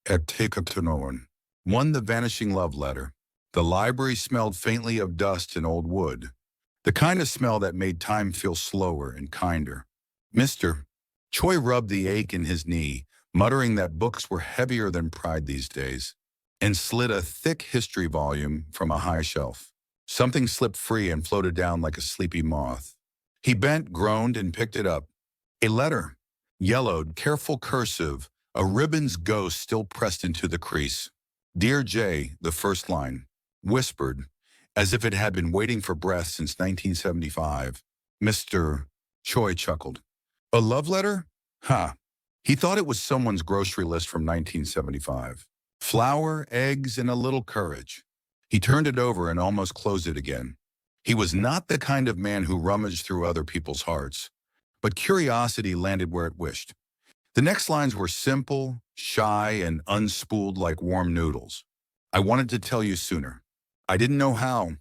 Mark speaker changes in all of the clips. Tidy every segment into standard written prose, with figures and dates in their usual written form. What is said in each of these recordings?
Speaker 1: Eptekatonoan. One, the vanishing love letter. The library smelled faintly of dust and old wood, the kind of smell that made time feel slower and kinder. Mr. Choi rubbed the ache in his knee, muttering that books were heavier than pride these days, and slid a thick history volume from a high shelf. Something slipped free and floated down like a sleepy moth. He bent, groaned, and picked it up. A letter, yellowed, careful cursive, a ribbon's ghost still pressed into the crease. Dear Jay, the first line, whispered, as if it had been waiting for breath since 1975. Mr. Choi chuckled. A love letter? Ha! He thought it was someone's grocery list from 1975. Flour, eggs, and a little courage. He turned it over and almost closed it again. He was not the kind of man who rummaged through other people's hearts, but curiosity landed where it wished. The next lines were simple, shy, and unspooled like warm noodles. I wanted to tell you sooner. I didn't know how.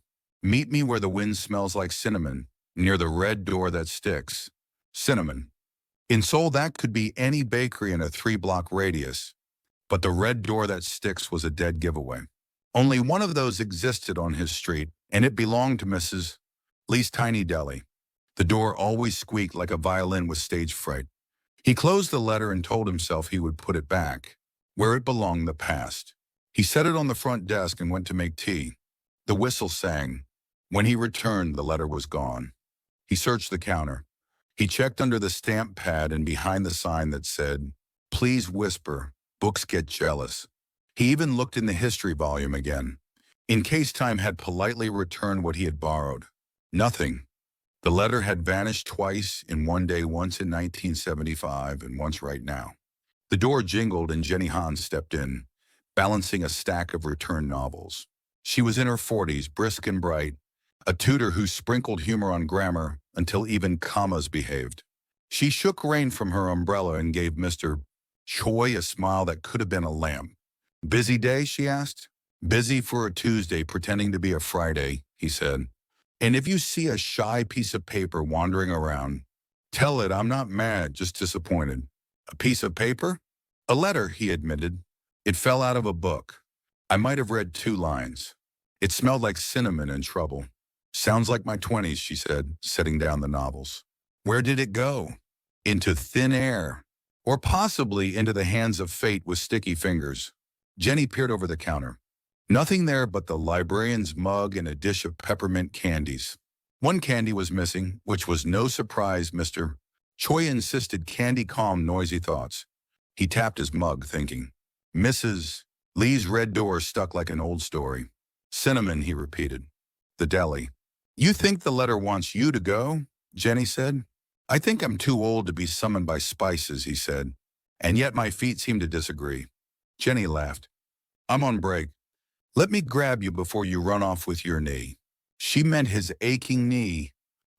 Speaker 1: Meet me where the wind smells like cinnamon, near the red door that sticks. Cinnamon. In Seoul, that could be any bakery in a 3-block radius, but the red door that sticks was a dead giveaway. Only one of those existed on his street, and it belonged to Mrs. Lee's tiny deli. The door always squeaked like a violin with stage fright. He closed the letter and told himself he would put it back, where it belonged, the past. He set it on the front desk and went to make tea. The whistle sang. When he returned, the letter was gone. He searched the counter. He checked under the stamp pad and behind the sign that said, Please whisper, books get jealous. He even looked in the history volume again, in case time had politely returned what he had borrowed. Nothing. The letter had vanished twice in one day, once in 1975 and once right now. The door jingled and Jenny Han stepped in, balancing a stack of returned novels. She was in her 40s, brisk and bright, a tutor who sprinkled humor on grammar until even commas behaved. She shook rain from her umbrella and gave Mr. Choi a smile that could have been a lamp. Busy day, she asked. Busy for a Tuesday, pretending to be a Friday, he said. And if you see a shy piece of paper wandering around, tell it I'm not mad, just disappointed. A piece of paper? A letter, he admitted. It fell out of a book. I might have read 2 lines. It smelled like cinnamon and trouble. Sounds like my 20s, she said, setting down the novels. Where did it go? Into thin air. Or possibly into the hands of fate with sticky fingers. Jenny peered over the counter. Nothing there but the librarian's mug and a dish of peppermint candies. One candy was missing, which was no surprise. Mr. Choi insisted candy calmed noisy thoughts. He tapped his mug, thinking. Mrs. Lee's red door stuck like an old story. Cinnamon, he repeated. The deli. You think the letter wants you to go? Jenny said. I think I'm too old to be summoned by spices, he said. And yet my feet seem to disagree. Jenny laughed. I'm on break. Let me grab you before you run off with your knee. She meant his aching knee,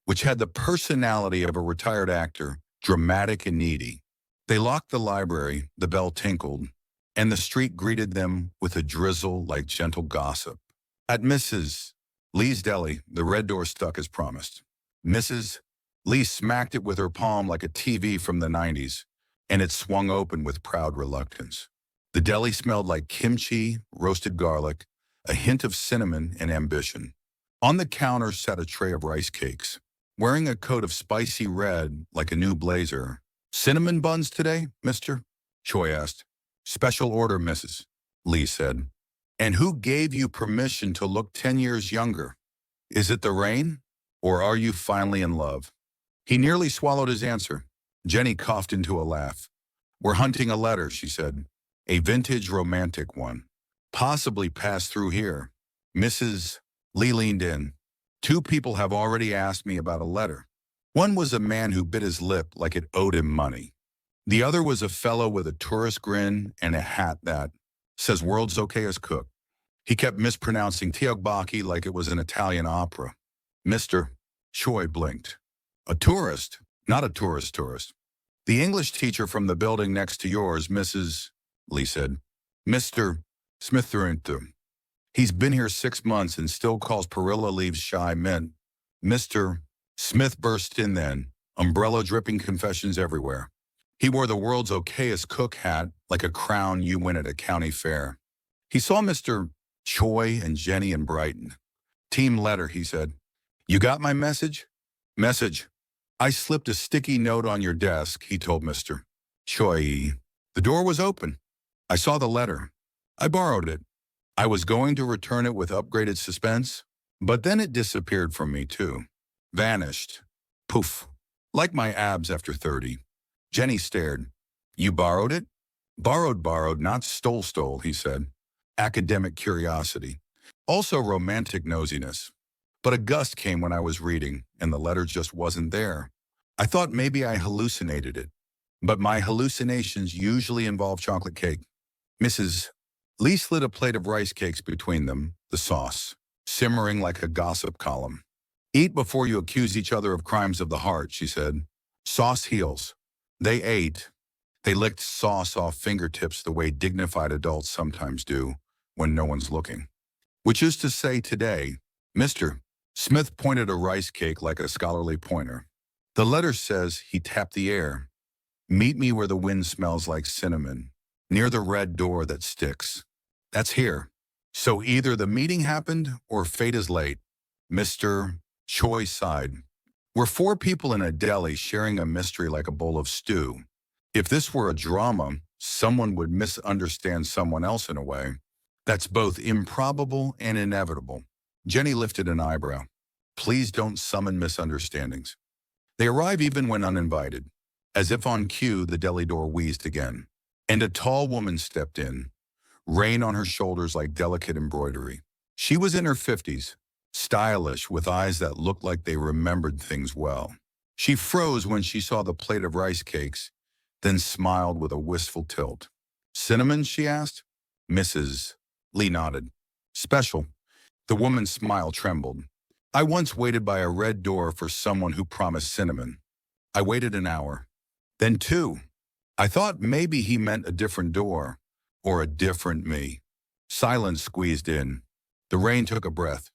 Speaker 1: which had the personality of a retired actor, dramatic and needy. They locked the library, the bell tinkled, and the street greeted them with a drizzle like gentle gossip. At Mrs. Lee's deli, the red door stuck as promised. Mrs. Lee smacked it with her palm like a TV from the 90s, and it swung open with proud reluctance. The deli smelled like kimchi, roasted garlic, a hint of cinnamon and ambition. On the counter sat a tray of rice cakes. Wearing a coat of spicy red like a new blazer. Cinnamon buns today, mister? Choi asked. Special order, Mrs. Lee said. And who gave you permission to look 10 years younger? Is it the rain? Or are you finally in love? He nearly swallowed his answer. Jenny coughed into a laugh. We're hunting a letter, she said. A vintage romantic one. Possibly passed through here. Mrs. Lee leaned in. 2 people have already asked me about a letter. One was a man who bit his lip like it owed him money. The other was a fellow with a tourist grin and a hat that says world's okay as cook. He kept mispronouncing Tiogbaki like it was an Italian opera. Mr. Choi blinked. A tourist? Not a tourist. The English teacher from the building next to yours, Mrs. Lee said. Mr. Smitherintham. He's been here 6 months and still calls Perilla leaves shy men. Mr. Smith burst in then, umbrella dripping confessions everywhere. He wore the world's okayest cook hat, like a crown you win at a county fair. He saw Mr. Choi and Jenny in Brighton. Team letter, he said. You got my message? Message. I slipped a sticky note on your desk, he told Mr. Choi. The door was open. I saw the letter. I borrowed it. I was going to return it with upgraded suspense, but then it disappeared from me too. Vanished. Poof. Like my abs after 30. Jenny stared. You borrowed it? Borrowed, not stole, he said. Academic curiosity. Also romantic nosiness. But a gust came when I was reading, and the letter just wasn't there. I thought maybe I hallucinated it. But my hallucinations usually involve chocolate cake. Mrs. Lee slid a plate of rice cakes between them, the sauce, simmering like a gossip column. Eat before you accuse each other of crimes of the heart, she said. Sauce heals. They ate. They licked sauce off fingertips the way dignified adults sometimes do when no one's looking. Which is to say today, Mr. Smith pointed a rice cake like a scholarly pointer. The letter says he tapped the air. Meet me where the wind smells like cinnamon, near the red door that sticks. That's here. So either the meeting happened or fate is late. Mr. Choi sighed. We're 4 people in a deli sharing a mystery like a bowl of stew. If this were a drama, someone would misunderstand someone else in a way. That's both improbable and inevitable. Jenny lifted an eyebrow. Please don't summon misunderstandings. They arrive even when uninvited. As if on cue, the deli door wheezed again, and a tall woman stepped in, rain on her shoulders like delicate embroidery. She was in her 50s, stylish, with eyes that looked like they remembered things well. She froze when she saw the plate of rice cakes, then smiled with a wistful tilt. Cinnamon, she asked. Mrs. Lee nodded. Special. The woman's smile trembled. I once waited by a red door for someone who promised cinnamon. I waited an hour. Then 2. I thought maybe he meant a different door, or a different me. Silence squeezed in. The rain took a breath.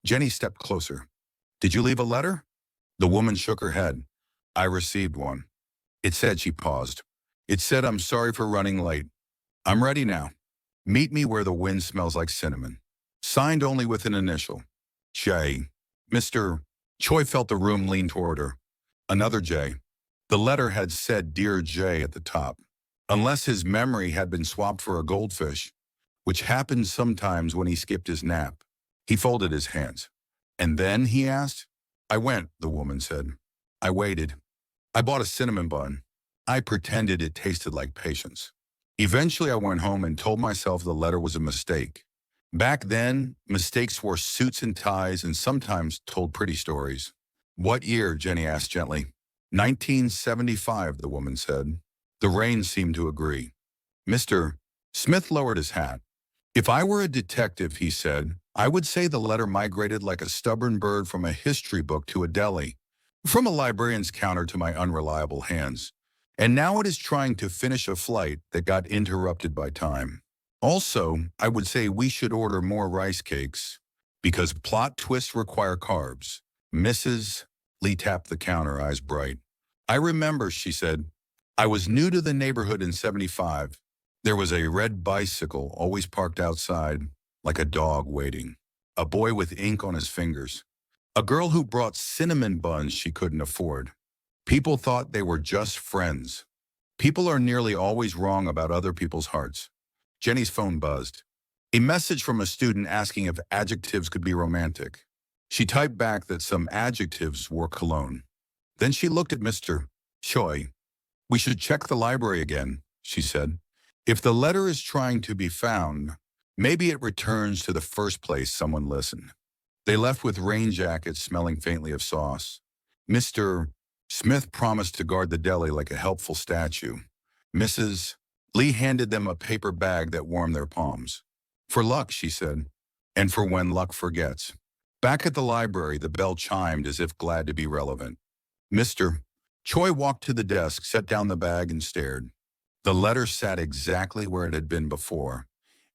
Speaker 1: Jenny stepped closer. Did you leave a letter? The woman shook her head. I received one. It said, she paused. It said, I'm sorry for running late. I'm ready now. Meet me where the wind smells like cinnamon. Signed only with an initial. J. Mr. Choi felt the room lean toward her. Another J. The letter had said Dear J at the top. Unless his memory had been swapped for a goldfish, which happened sometimes when he skipped his nap. He folded his hands. And then, he asked? I went, the woman said. I waited. I bought a cinnamon bun. I pretended it tasted like patience. Eventually, I went home and told myself the letter was a mistake. Back then, mistakes wore suits and ties and sometimes told pretty stories. What year? Jenny asked gently. 1975, the woman said. The rain seemed to agree. Mr. Smith lowered his hat. If I were a detective, he said, I would say the letter migrated like a stubborn bird from a history book to a deli, from a librarian's counter to my unreliable hands. And now it is trying to finish a flight that got interrupted by time. Also, I would say we should order more rice cakes, because plot twists require carbs. Mrs. Lee tapped the counter, eyes bright. I remember, she said. I was new to the neighborhood in 75. There was a red bicycle always parked outside, like a dog waiting. A boy with ink on his fingers. A girl who brought cinnamon buns she couldn't afford. People thought they were just friends. People are nearly always wrong about other people's hearts. Jenny's phone buzzed. A message from a student asking if adjectives could be romantic. She typed back that some adjectives wore cologne. Then she looked at Mr. Choi. We should check the library again, she said. If the letter is trying to be found, maybe it returns to the first place someone listened. They left with rain jackets smelling faintly of sauce. Mr. Smith promised to guard the deli like a helpful statue. Mrs. Lee handed them a paper bag that warmed their palms. For luck, she said, and for when luck forgets. Back at the library, the bell chimed as if glad to be relevant. Mr. Choi walked to the desk, set down the bag, and stared. The letter sat exactly where it had been before,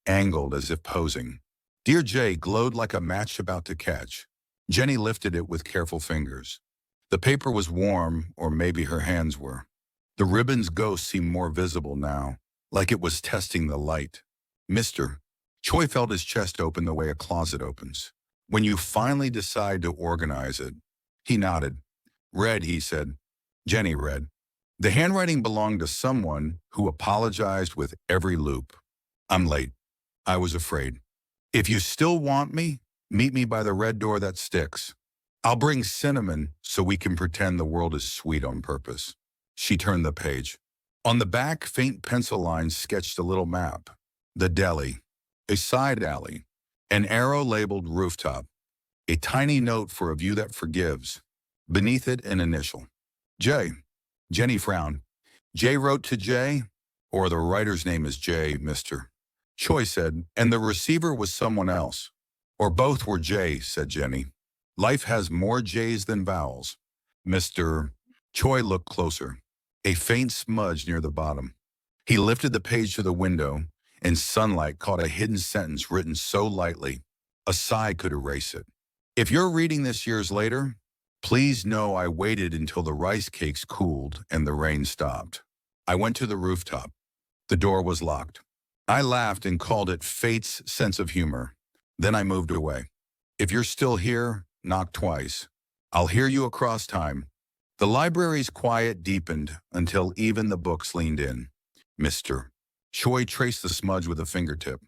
Speaker 1: angled as if posing. Dear Jay glowed like a match about to catch. Jenny lifted it with careful fingers. The paper was warm, or maybe her hands were. The ribbon's ghost seemed more visible now, like it was testing the light. Mister. Choi felt his chest open the way a closet opens. When you finally decide to organize it. He nodded. Read, he said. Jenny read. The handwriting belonged to someone who apologized with every loop. I'm late. I was afraid. If you still want me, meet me by the red door that sticks. I'll bring cinnamon so we can pretend the world is sweet on purpose. She turned the page. On the back, faint pencil lines sketched a little map. The deli, a side alley, an arrow labeled rooftop, a tiny note for a view that forgives. Beneath it, an initial. J. Jenny frowned. J wrote to J, or the writer's name is J, Mr. Choi said, and the receiver was someone else. Or both were J, said Jenny. Life has more J's than vowels. Mr. Choi looked closer. A faint smudge near the bottom. He lifted the page to the window, and sunlight caught a hidden sentence written so lightly, a sigh could erase it. If you're reading this years later, please know I waited until the rice cakes cooled and the rain stopped. I went to the rooftop. The door was locked. I laughed and called it fate's sense of humor. Then I moved away. If you're still here, knock twice. I'll hear you across time. The library's quiet deepened until even the books leaned in. Mr. Choi traced the smudge with a fingertip.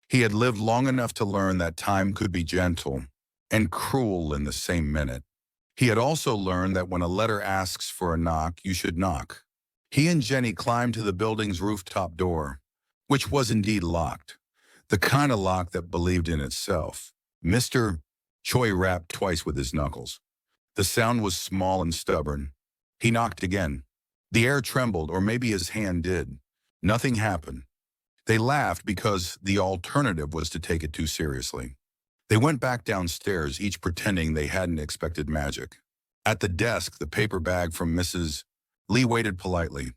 Speaker 1: He had lived long enough to learn that time could be gentle and cruel in the same minute. He had also learned that when a letter asks for a knock, you should knock. He and Jenny climbed to the building's rooftop door, which was indeed locked, the kind of lock that believed in itself. Mr. Choi rapped twice with his knuckles. The sound was small and stubborn. He knocked again. The air trembled, or maybe his hand did. Nothing happened. They laughed because the alternative was to take it too seriously. They went back downstairs, each pretending they hadn't expected magic. At the desk, the paper bag from Mrs. Lee waited politely.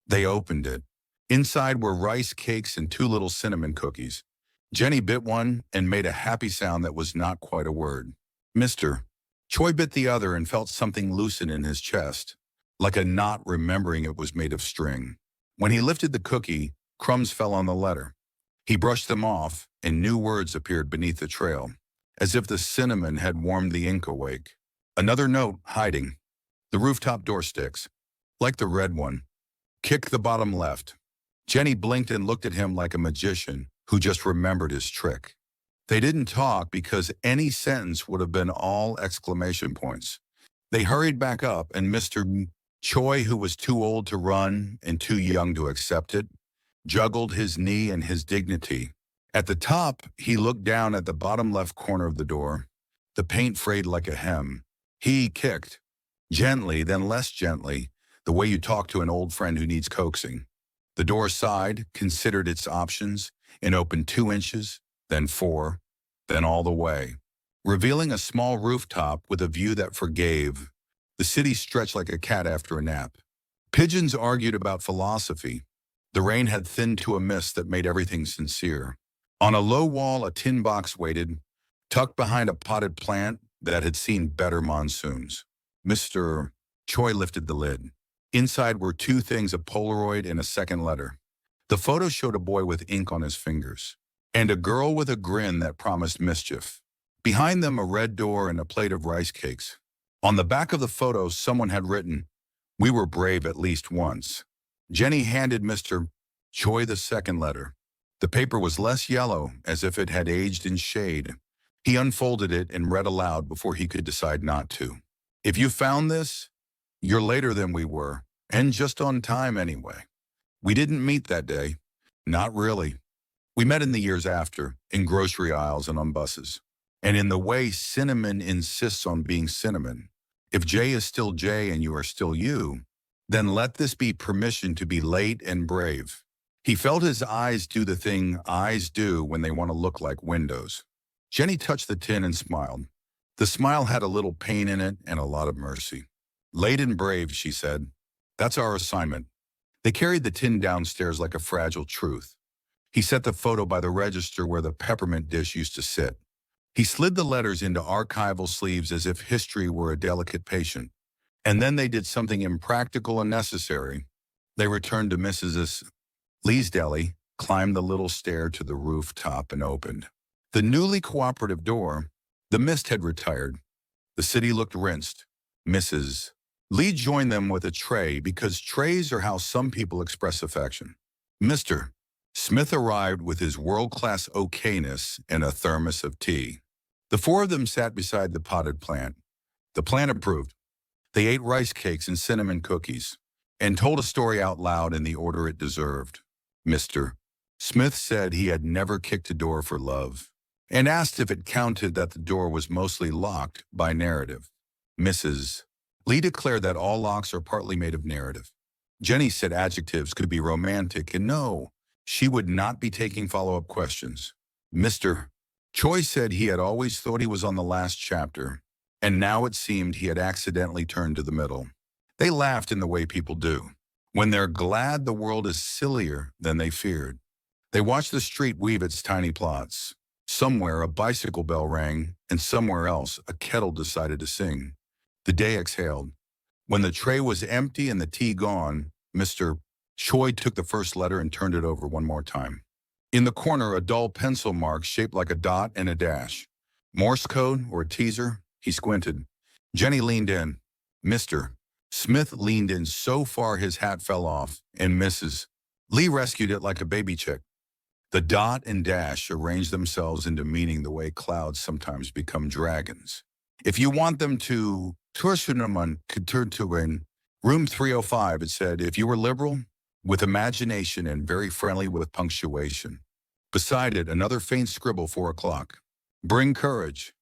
Speaker 1: They opened it. Inside were rice cakes and 2 little cinnamon cookies. Jenny bit one and made a happy sound that was not quite a word. Mr. Choi bit the other and felt something loosen in his chest, like a knot remembering it was made of string. When he lifted the cookie, crumbs fell on the letter. He brushed them off, and new words appeared beneath the trail, as if the cinnamon had warmed the ink awake. Another note, hiding. The rooftop door sticks, like the red one. Kick the bottom left. Jenny blinked and looked at him like a magician who just remembered his trick. They didn't talk because any sentence would have been all exclamation points. They hurried back up, and Mr. Choi, who was too old to run and too young to accept it, juggled his knee and his dignity. At the top, he looked down at the bottom left corner of the door. The paint frayed like a hem. He kicked, gently, then less gently, the way you talk to an old friend who needs coaxing. The door sighed, considered its options, and opened 2 inches, then 4, then all the way, revealing a small rooftop with a view that forgave. The city stretched like a cat after a nap. Pigeons argued about philosophy. The rain had thinned to a mist that made everything sincere. On a low wall, a tin box waited, tucked behind a potted plant that had seen better monsoons. Mr. Choi lifted the lid. Inside were 2 things, a Polaroid and a second letter. The photo showed a boy with ink on his fingers, and a girl with a grin that promised mischief. Behind them, a red door and a plate of rice cakes. On the back of the photo, someone had written, "We were brave at least once." Jenny handed Mr. Choi the second letter. The paper was less yellow, as if it had aged in shade. He unfolded it and read aloud before he could decide not to. "If you found this, you're later than we were, and just on time anyway. We didn't meet that day. Not really. We met in the years after, in grocery aisles and on buses. And in the way cinnamon insists on being cinnamon. If J is still J and you are still you, then let this be permission to be late and brave." He felt his eyes do the thing eyes do when they want to look like windows. Jenny touched the tin and smiled. The smile had a little pain in it and a lot of mercy. "Late and brave," she said. "That's our assignment." They carried the tin downstairs like a fragile truth. He set the photo by the register where the peppermint dish used to sit. He slid the letters into archival sleeves as if history were a delicate patient. And then they did something impractical and necessary. They returned to Mrs. Lee's deli, climbed the little stair to the rooftop, and opened the newly cooperative door. The mist had retired. The city looked rinsed. Mrs. Lee joined them with a tray because trays are how some people express affection. Mr. Smith arrived with his world-class okayness and a thermos of tea. The four of them sat beside the potted plant. The plant approved. They ate rice cakes and cinnamon cookies and told a story out loud in the order it deserved. Mr. Smith said he had never kicked a door for love and asked if it counted that the door was mostly locked by narrative. Mrs. Lee declared that all locks are partly made of narrative. Jenny said adjectives could be romantic, and no, she would not be taking follow-up questions. Mr. Choi said he had always thought he was on the last chapter, and now it seemed he had accidentally turned to the middle. They laughed in the way people do, when they're glad the world is sillier than they feared. They watched the street weave its tiny plots. Somewhere a bicycle bell rang, and somewhere else a kettle decided to sing. The day exhaled. When the tray was empty and the tea gone, Mr. Choi took the first letter and turned it over one more time. In the corner, a dull pencil mark shaped like a dot and a dash. Morse code or a teaser? He squinted. Jenny leaned in. Mr. Smith leaned in so far his hat fell off, and Mrs. Lee rescued it like a baby chick. The dot and dash arranged themselves into meaning the way clouds sometimes become dragons. If you want them to in room 305, it said, if you were liberal, with imagination and very friendly with punctuation. Beside it, another faint scribble, 4 o'clock. Bring courage.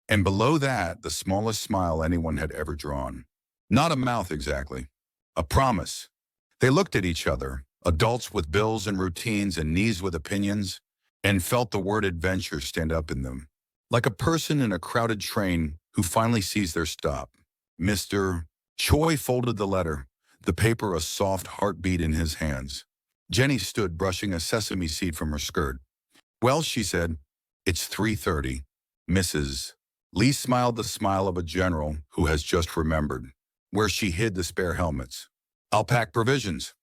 Speaker 1: And below that, the smallest smile anyone had ever drawn. Not a mouth exactly. A promise. They looked at each other, adults with bills and routines and knees with opinions, and felt the word adventure stand up in them. Like a person in a crowded train who finally sees their stop. Mr. Choi folded the letter, the paper a soft heartbeat in his hands. Jenny stood brushing a sesame seed from her skirt. Well, she said, it's 3:30. Mrs. Lee smiled the smile of a general who has just remembered where she hid the spare helmets. I'll pack provisions.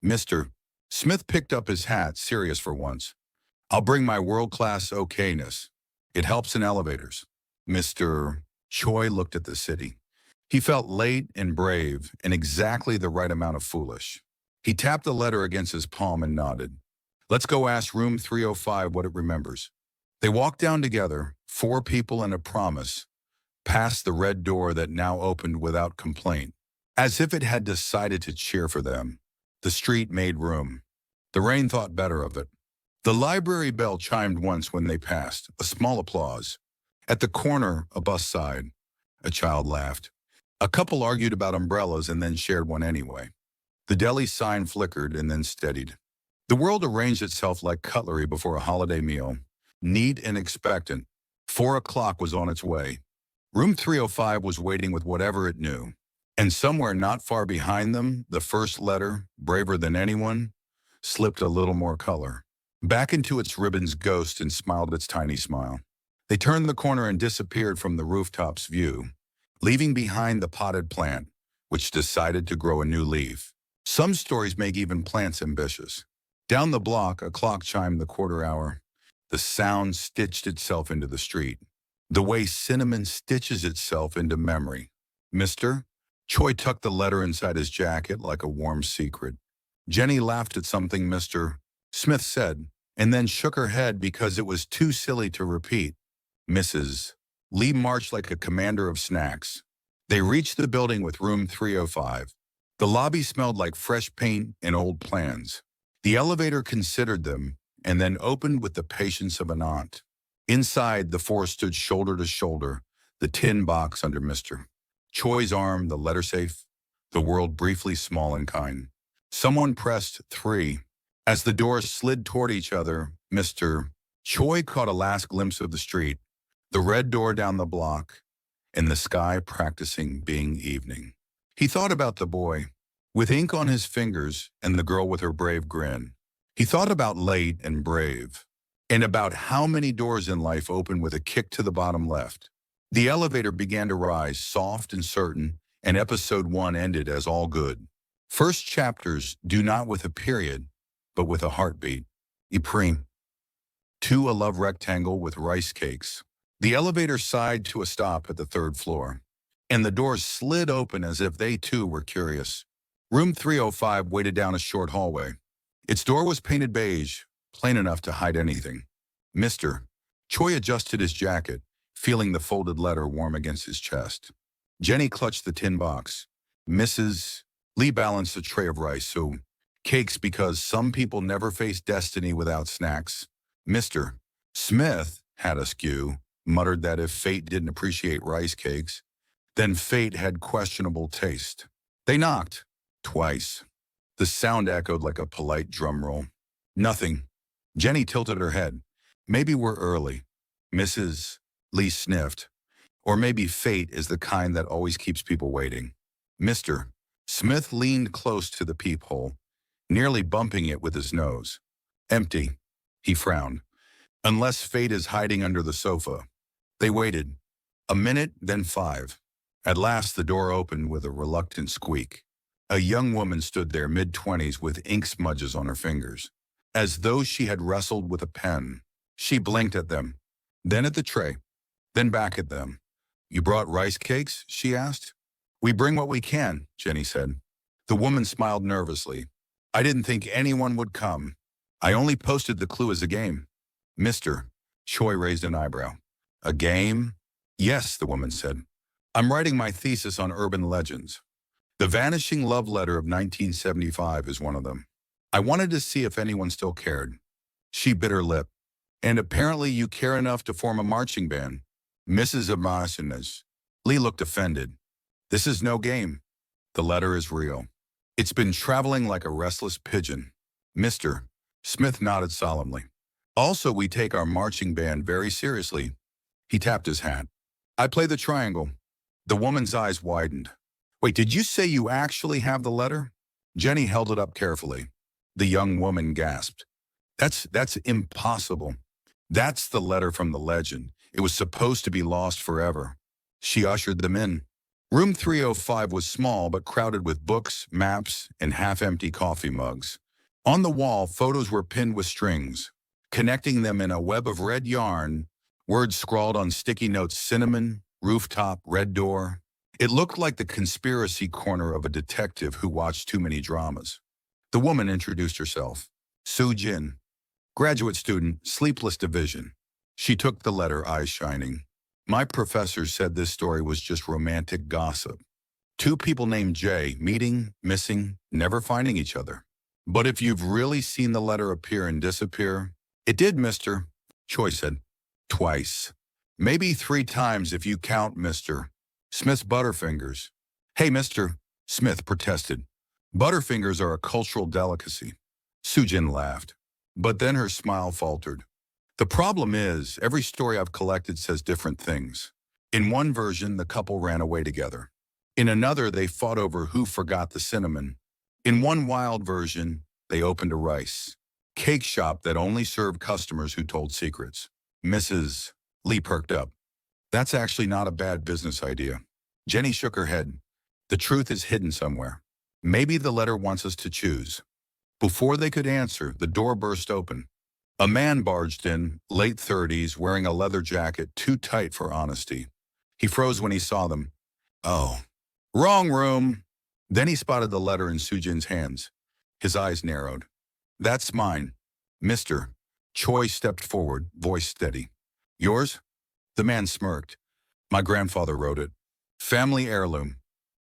Speaker 1: Mr. Smith picked up his hat, serious for once. I'll bring my world-class okayness. It helps in elevators. Mr. Choi looked at the city. He felt late and brave and exactly the right amount of foolish. He tapped the letter against his palm and nodded. Let's go ask room 305 what it remembers. They walked down together, 4 people and a promise, past the red door that now opened without complaint, as if it had decided to cheer for them. The street made room. The rain thought better of it. The library bell chimed once when they passed, a small applause. At the corner, a bus sighed. A child laughed. A couple argued about umbrellas and then shared one anyway. The deli sign flickered and then steadied. The world arranged itself like cutlery before a holiday meal, neat and expectant. 4 o'clock was on its way. Room 305 was waiting with whatever it knew. And somewhere not far behind them, the first letter, braver than anyone, slipped a little more color. Back into its ribbon's ghost and smiled its tiny smile. They turned the corner and disappeared from the rooftop's view, leaving behind the potted plant, which decided to grow a new leaf. Some stories make even plants ambitious. Down the block, a clock chimed the quarter hour. The sound stitched itself into the street, the way cinnamon stitches itself into memory. Mr. Choi tucked the letter inside his jacket like a warm secret. Jenny laughed at something Mr. Smith said, and then shook her head because it was too silly to repeat. Mrs. Lee marched like a commander of snacks. They reached the building with room 305. The lobby smelled like fresh paint and old plans. The elevator considered them and then opened with the patience of an aunt. Inside, the 4 stood shoulder to shoulder, the tin box under Mr. Choi's arm, the letter safe, the world briefly small and kind. Someone pressed 3. As the doors slid toward each other, Mr. Choi caught a last glimpse of the street, the red door down the block, and the sky practicing being evening. He thought about the boy, with ink on his fingers, and the girl with her brave grin. He thought about late and brave, and about how many doors in life open with a kick to the bottom left. The elevator began to rise, soft and certain, and episode 1 ended as all good. First chapters do not with a period, but with a heartbeat. Ypres. 2. A love rectangle with rice cakes. The elevator sighed to a stop at the third floor, and the doors slid open as if they too were curious. Room 305 waited down a short hallway. Its door was painted beige, plain enough to hide anything. Mr. Choi adjusted his jacket, feeling the folded letter warm against his chest. Jenny clutched the tin box. Mrs. Lee balanced a tray of rice, so cakes because some people never face destiny without snacks. Mr. Smith had askew, muttered that if fate didn't appreciate rice cakes, then fate had questionable taste. They knocked. Twice. The sound echoed like a polite drum roll. Nothing. Jenny tilted her head. Maybe we're early. Mrs. Lee sniffed. Or maybe fate is the kind that always keeps people waiting. Mr. Smith leaned close to the peephole, nearly bumping it with his nose. Empty. He frowned. Unless fate is hiding under the sofa. They waited. A minute, then 5. At last the door opened with a reluctant squeak. A young woman stood there, mid-20s, with ink smudges on her fingers, as though she had wrestled with a pen. She blinked at them, then at the tray, then back at them. You brought rice cakes? She asked. We bring what we can, Jenny said. The woman smiled nervously. I didn't think anyone would come. I only posted the clue as a game. Mr. Choi raised an eyebrow. A game? Yes, the woman said. I'm writing my thesis on urban legends. The Vanishing Love Letter of 1975 is one of them. I wanted to see if anyone still cared. She bit her lip. And apparently you care enough to form a marching band. Mrs. Amarsines. Lee looked offended. This is no game. The letter is real. It's been traveling like a restless pigeon. Mr. Smith nodded solemnly. Also, we take our marching band very seriously. He tapped his hat. I play the triangle. The woman's eyes widened. Wait, did you say you actually have the letter? Jenny held it up carefully. The young woman gasped. That's impossible. That's the letter from the legend. It was supposed to be lost forever. She ushered them in. Room 305 was small but crowded with books, maps, and half-empty coffee mugs. On the wall, photos were pinned with strings, connecting them in a web of red yarn, words scrawled on sticky notes: cinnamon, rooftop, red door. It looked like the conspiracy corner of a detective who watched too many dramas. The woman introduced herself. Soo Jin. Graduate student, sleepless division. She took the letter, eyes shining. My professor said this story was just romantic gossip. 2 people named Jay, meeting, missing, never finding each other. But if you've really seen the letter appear and disappear, it did, Mr. Choi said. Twice. Maybe 3 times if you count Mr. Smith's butterfingers. Hey, Mr. Smith protested. Butterfingers are a cultural delicacy. Sujin laughed. But then her smile faltered. The problem is, every story I've collected says different things. In one version, the couple ran away together. In another, they fought over who forgot the cinnamon. In one wild version, they opened a rice cake shop that only served customers who told secrets. Mrs. Lee perked up. That's actually not a bad business idea. Jenny shook her head. The truth is hidden somewhere. Maybe the letter wants us to choose. Before they could answer, the door burst open. A man barged in, late 30s, wearing a leather jacket too tight for honesty. He froze when he saw them. Oh, wrong room. Then he spotted the letter in Sujin's hands. His eyes narrowed. That's mine. Mr. Choi stepped forward, voice steady. Yours? The man smirked. My grandfather wrote it. Family heirloom.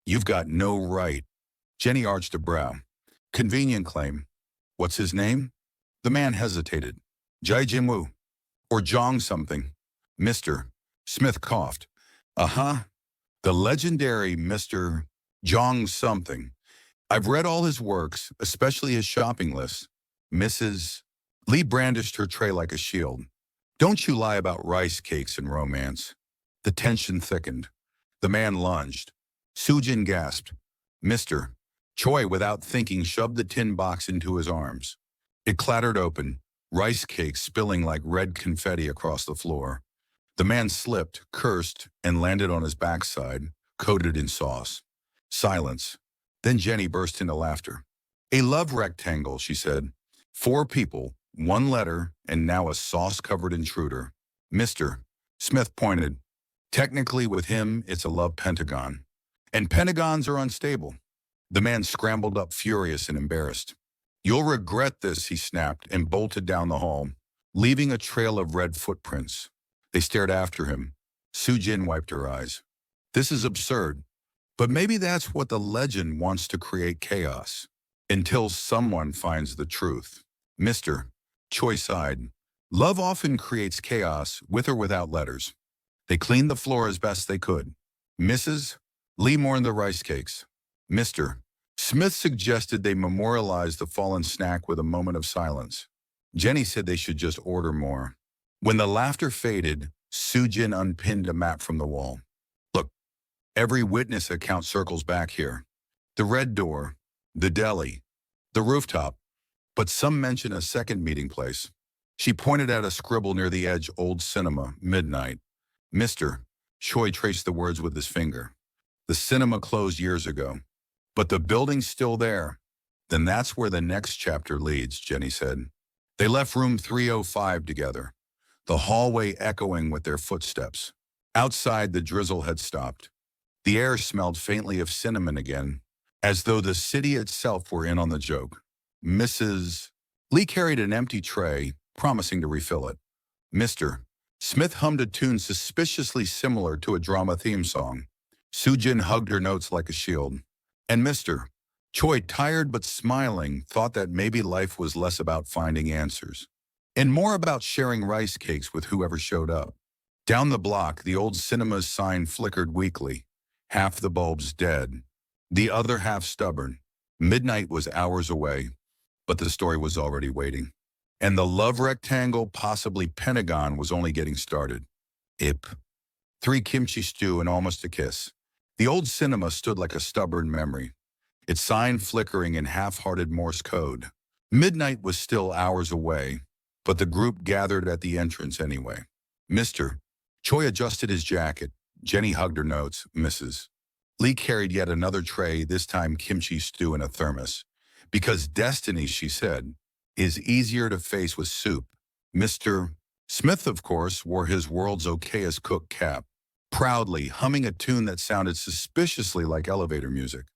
Speaker 1: You've got no right. Jenny arched a brow. Convenient claim. What's his name? The man hesitated. Jai Jimwoo. Or Jong something. Mr. Smith coughed. Uh-huh. The legendary Mr. Jong something. I've read all his works, especially his shopping lists. Mrs. Lee brandished her tray like a shield. Don't you lie about rice cakes and romance. The tension thickened. The man lunged. Sujin gasped. Mr. Choi, without thinking, shoved the tin box into his arms. It clattered open, rice cakes spilling like red confetti across the floor. The man slipped, cursed, and landed on his backside, coated in sauce. Silence. Then Jenny burst into laughter. A love rectangle, she said. 4 people, 1 letter, and now a sauce-covered intruder. Mr. Smith pointed. Technically, with him, it's a love pentagon. And pentagons are unstable. The man scrambled up, furious and embarrassed. You'll regret this, he snapped, and bolted down the hall, leaving a trail of red footprints. They stared after him. Sujin wiped her eyes. This is absurd. But maybe that's what the legend wants to create chaos. Until someone finds the truth. Mr. Choi sighed. Love often creates chaos, with or without letters. They cleaned the floor as best they could. Mrs. Lee mourned the rice cakes. Mr. Smith suggested they memorialize the fallen snack with a moment of silence. Jenny said they should just order more. When the laughter faded, Sujin unpinned a map from the wall. Look, every witness account circles back here. The red door, the deli, the rooftop, but some mention a second meeting place. She pointed at a scribble near the edge, old cinema, midnight. Mr. Choi traced the words with his finger. The cinema closed years ago, but the building's still there. Then that's where the next chapter leads, Jenny said. They left room 305 together, the hallway echoing with their footsteps. Outside, the drizzle had stopped. The air smelled faintly of cinnamon again, as though the city itself were in on the joke. Mrs. Lee carried an empty tray, promising to refill it. Mr. Smith hummed a tune suspiciously similar to a drama theme song. Sujin hugged her notes like a shield. And Mr. Choi, tired but smiling, thought that maybe life was less about finding answers and more about sharing rice cakes with whoever showed up. Down the block, the old cinema's sign flickered weakly, half the bulbs dead, the other half stubborn. Midnight was hours away, but the story was already waiting. And the love rectangle, possibly pentagon, was only getting started. 3 kimchi stew and almost a kiss. The old cinema stood like a stubborn memory, its sign flickering in half-hearted Morse code. Midnight was still hours away, but the group gathered at the entrance anyway. Mr. Choi adjusted his jacket. Jenny hugged her notes. Mrs. Lee carried yet another tray, this time kimchi stew in a thermos. Because destiny, she said, is easier to face with soup. Mr. Smith, of course, wore his world's okayest cook cap, proudly humming a tune that sounded suspiciously like elevator music.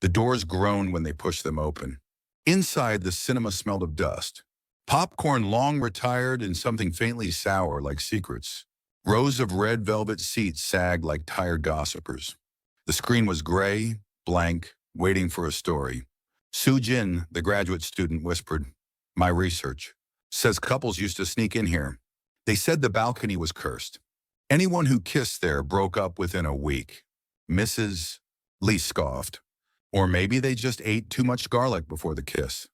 Speaker 1: The doors groaned when they pushed them open. Inside, the cinema smelled of dust. Popcorn long retired and something faintly sour like secrets. Rows of red velvet seats sagged like tired gossipers. The screen was gray, blank, waiting for a story. Sujin, the graduate student, whispered, My research says couples used to sneak in here. They said the balcony was cursed. Anyone who kissed there broke up within a week. Mrs. Lee scoffed. Or maybe they just ate too much garlic before the kiss.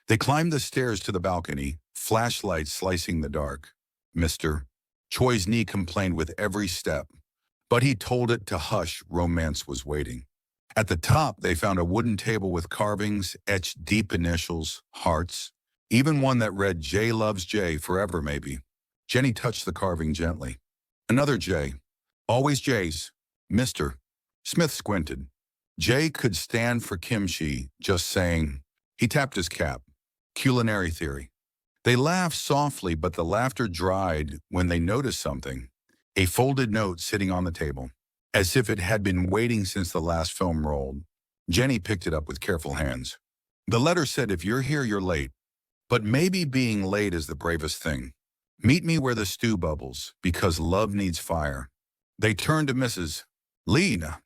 Speaker 1: They climbed the stairs to the balcony, flashlights slicing the dark. Mr. Choi's knee complained with every step, but he told it to hush. Romance was waiting. At the top, they found a wooden table with carvings, etched deep initials, hearts, even one that read J loves J forever maybe. Jenny touched the carving gently. Another J. Always J's. Mr. Smith squinted. J could stand for kimchi, just saying. He tapped his cap. Culinary theory. They laughed softly, but the laughter dried when they noticed something. A folded note sitting on the table, as if it had been waiting since the last film rolled. Jenny picked it up with careful hands. The letter said, if you're here, you're late. But maybe being late is the bravest thing. Meet me where the stew bubbles, because love needs fire. They turned to Mrs. Lena.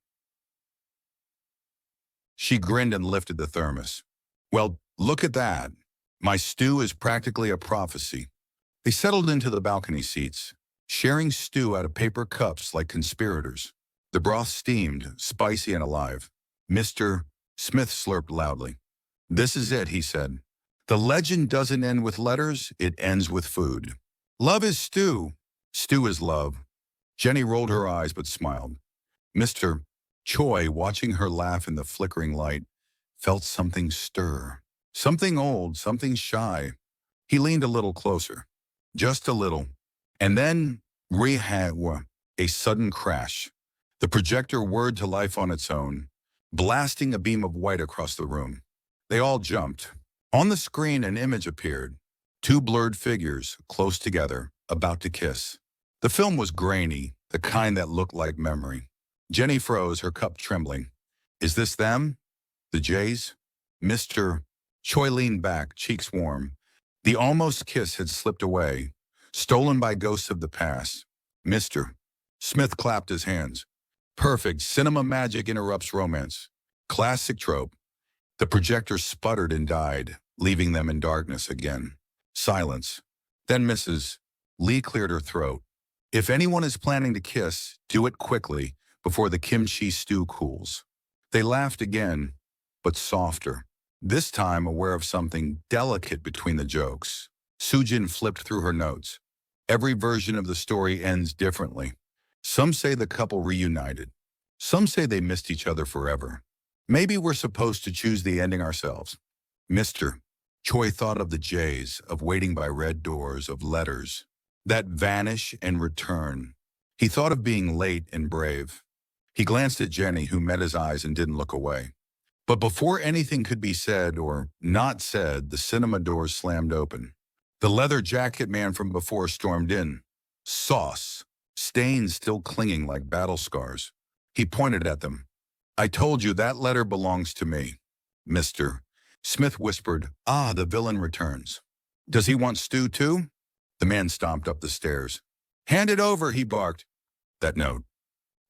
Speaker 1: She grinned and lifted the thermos. Well, look at that. My stew is practically a prophecy. They settled into the balcony seats, sharing stew out of paper cups like conspirators. The broth steamed, spicy and alive. Mr. Smith slurped loudly. This is it, he said. The legend doesn't end with letters, it ends with food. Love is stew. Stew is love. Jenny rolled her eyes but smiled. Mr. Choi, watching her laugh in the flickering light, felt something stir. Something old, something shy. He leaned a little closer. Just a little. And then, a sudden crash. The projector whirred to life on its own. blasting a beam of white across the room. They all jumped. On the screen, an image appeared. Two blurred figures, close together, about to kiss. The film was grainy, the kind that looked like memory. Jenny froze, her cup trembling. Is this them? The Jays? Mr. Choi leaned back, cheeks warm. The almost kiss had slipped away, stolen by ghosts of the past. Mr. Smith clapped his hands. Perfect. Cinema magic interrupts romance. Classic trope. The projector sputtered and died, leaving them in darkness again. Silence. Then Mrs. Lee cleared her throat. If anyone is planning to kiss, do it quickly, before the kimchi stew cools. They laughed again, but softer. This time aware of something delicate between the jokes. Sujin flipped through her notes. Every version of the story ends differently. Some say the couple reunited. Some say they missed each other forever. Maybe we're supposed to choose the ending ourselves. Mr. Choi thought of the Jays, of waiting by red doors, of letters that vanish and return. He thought of being late and brave. He glanced at Jenny, who met his eyes and didn't look away. But before anything could be said or not said, the cinema doors slammed open. The leather jacket man from before stormed in. Sauce, stains still clinging like battle scars. He pointed at them. I told you that letter belongs to me. Mr. Smith whispered, Ah, the villain returns. Does he want stew too? The man stomped up the stairs. Hand it over, he barked. That note.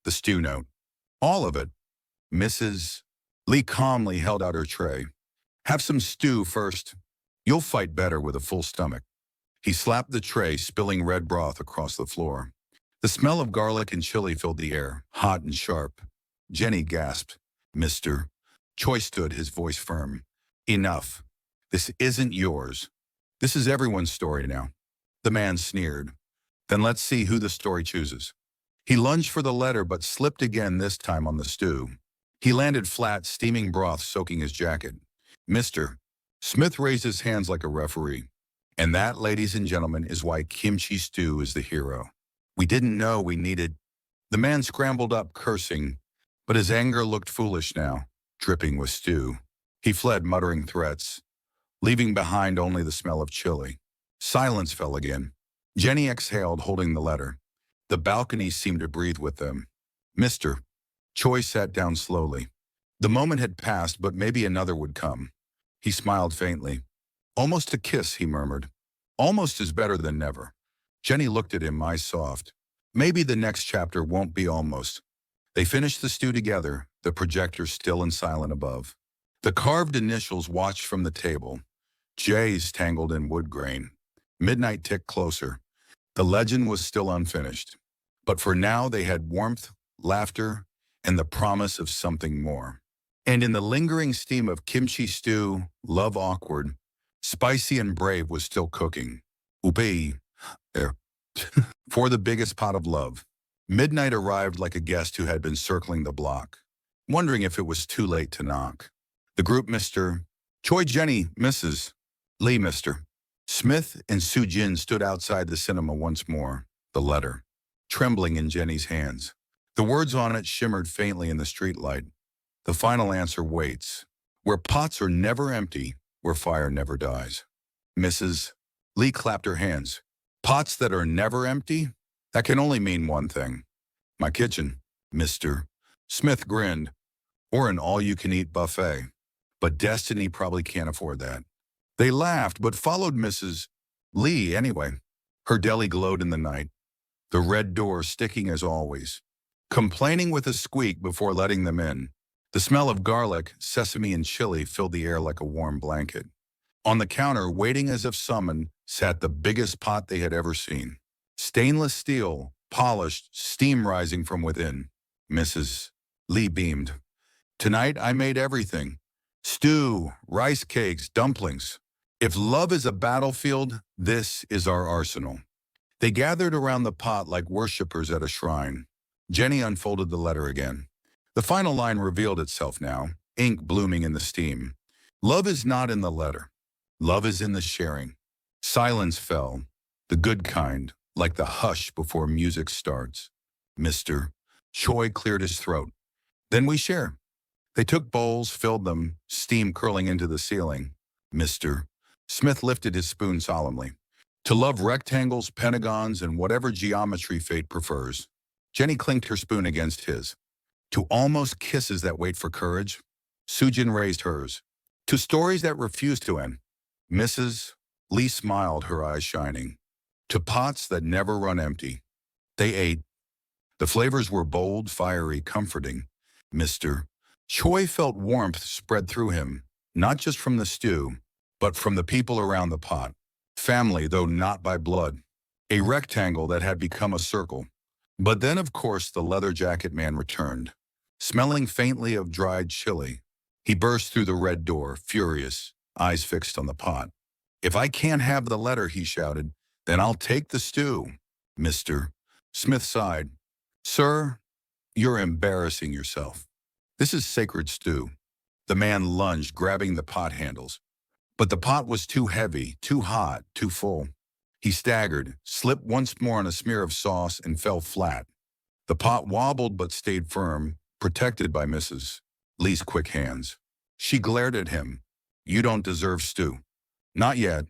Speaker 1: The stew note. All of it. Mrs. Lee calmly held out her tray. Have some stew first. You'll fight better with a full stomach. He slapped the tray, spilling red broth across the floor. The smell of garlic and chili filled the air, hot and sharp. Jenny gasped. Mr. Choi stood, his voice firm. Enough. This isn't yours. This is everyone's story now. The man sneered. Then let's see who the story chooses. He lunged for the letter but slipped again, this time on the stew. He landed flat, steaming broth soaking his jacket. Mr. Smith raised his hands like a referee. And that, ladies and gentlemen, is why kimchi stew is the hero. We didn't know we needed. The man scrambled up, cursing, but his anger looked foolish now, dripping with stew. He fled, muttering threats, leaving behind only the smell of chili. Silence fell again. Jenny exhaled, holding the letter. The balcony seemed to breathe with them. Mr. Choi sat down slowly. The moment had passed, but maybe another would come. He smiled faintly. Almost a kiss, he murmured. Almost is better than never. Jenny looked at him, eyes soft. Maybe the next chapter won't be almost. They finished the stew together, the projector still and silent above. The carved initials watched from the table. J's tangled in wood grain. Midnight ticked closer. The legend was still unfinished. But for now they had warmth, laughter, and the promise of something more. And in the lingering steam of kimchi stew, love awkward, spicy and brave was still cooking. Upei, for the biggest pot of love. Midnight arrived like a guest who had been circling the block, wondering if it was too late to knock. The group Mr. Choi, Jenny, Mrs. Lee, Mr. Smith and Sujin stood outside the cinema once more, the letter, trembling in Jenny's hands. The words on it shimmered faintly in the streetlight. The final answer waits. Where pots are never empty, where fire never dies. Mrs. Lee clapped her hands. Pots that are never empty? That can only mean one thing. My kitchen, Mr. Smith grinned. Or an all-you-can-eat buffet. But Destiny probably can't afford that. They laughed, but followed Mrs. Lee anyway. Her deli glowed in the night, the red door sticking as always, complaining with a squeak before letting them in. The smell of garlic, sesame, and chili filled the air like a warm blanket. On the counter, waiting as if summoned, sat the biggest pot they had ever seen. Stainless steel, polished, steam rising from within. Mrs. Lee beamed. Tonight I made everything. Stew, rice cakes, dumplings. If love is a battlefield, this is our arsenal. They gathered around the pot like worshippers at a shrine. Jenny unfolded the letter again. The final line revealed itself now, ink blooming in the steam. Love is not in the letter. Love is in the sharing. Silence fell, the good kind, like the hush before music starts. Mr. Choi cleared his throat. Then we share. They took bowls, filled them, steam curling into the ceiling. Mr. Smith lifted his spoon solemnly. To love rectangles, pentagons, and whatever geometry fate prefers. Jenny clinked her spoon against his. To almost kisses that wait for courage. Sujin raised hers. To stories that refuse to end. Mrs. Lee smiled, her eyes shining. To pots that never run empty. They ate. The flavors were bold, fiery, comforting. Mr. Choi felt warmth spread through him, not just from the stew, but from the people around the pot. Family, though not by blood. A rectangle that had become a circle. But then, of course, the leather jacket man returned, smelling faintly of dried chili. He burst through the red door, furious, eyes fixed on the pot. If I can't have the letter, he shouted, then I'll take the stew. Mr. Smith sighed. Sir, you're embarrassing yourself. This is sacred stew. The man lunged, grabbing the pot handles. But the pot was too heavy, too hot, too full. He staggered, slipped once more on a smear of sauce, and fell flat. The pot wobbled but stayed firm, protected by Mrs. Lee's quick hands. She glared at him. You don't deserve stew. Not yet.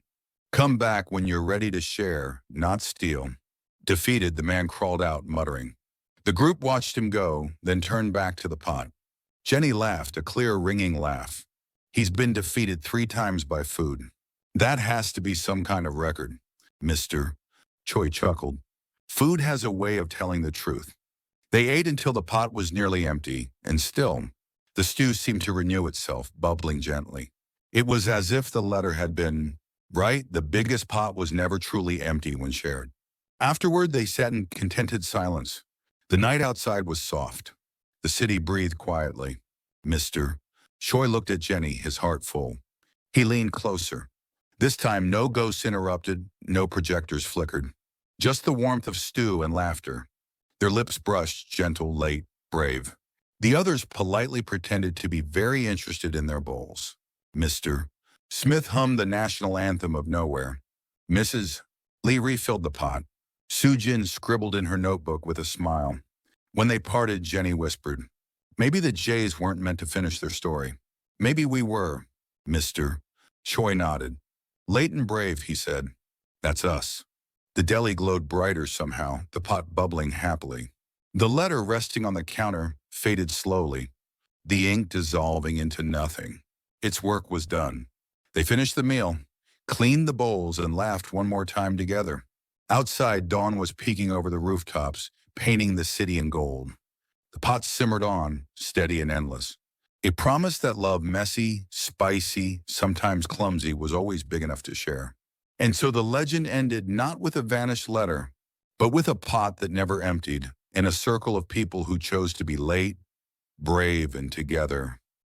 Speaker 1: Come back when you're ready to share, not steal. Defeated, the man crawled out, muttering. The group watched him go, then turned back to the pot. Jenny laughed, a clear, ringing laugh. He's been defeated 3 times by food. That has to be some kind of record. Mr. Choi chuckled. Food has a way of telling the truth. They ate until the pot was nearly empty, and still, the stew seemed to renew itself, bubbling gently. It was as if the letter had been, right, the biggest pot was never truly empty when shared. Afterward, they sat in contented silence. The night outside was soft. The city breathed quietly. Mr. Choi looked at Jenny, his heart full. He leaned closer. This time, no ghosts interrupted, no projectors flickered. Just the warmth of stew and laughter. Their lips brushed, gentle, late, brave. The others politely pretended to be very interested in their bowls. Mr. Smith hummed the national anthem of nowhere. Mrs. Lee refilled the pot. Sujin scribbled in her notebook with a smile. When they parted, Jenny whispered, maybe the Jays weren't meant to finish their story. Maybe we were. Mr. Choi nodded. Late and brave, he said. That's us. The deli glowed brighter somehow, the pot bubbling happily. The letter resting on the counter faded slowly, the ink dissolving into nothing. Its work was done. They finished the meal, cleaned the bowls, and laughed one more time together. Outside, dawn was peeking over the rooftops, painting the city in gold. The pot simmered on, steady and endless. It promised that love, messy, spicy, sometimes clumsy, was always big enough to share. And so the legend ended not with a vanished letter, but with a pot that never emptied, in a circle of people who chose to be late, brave, and together.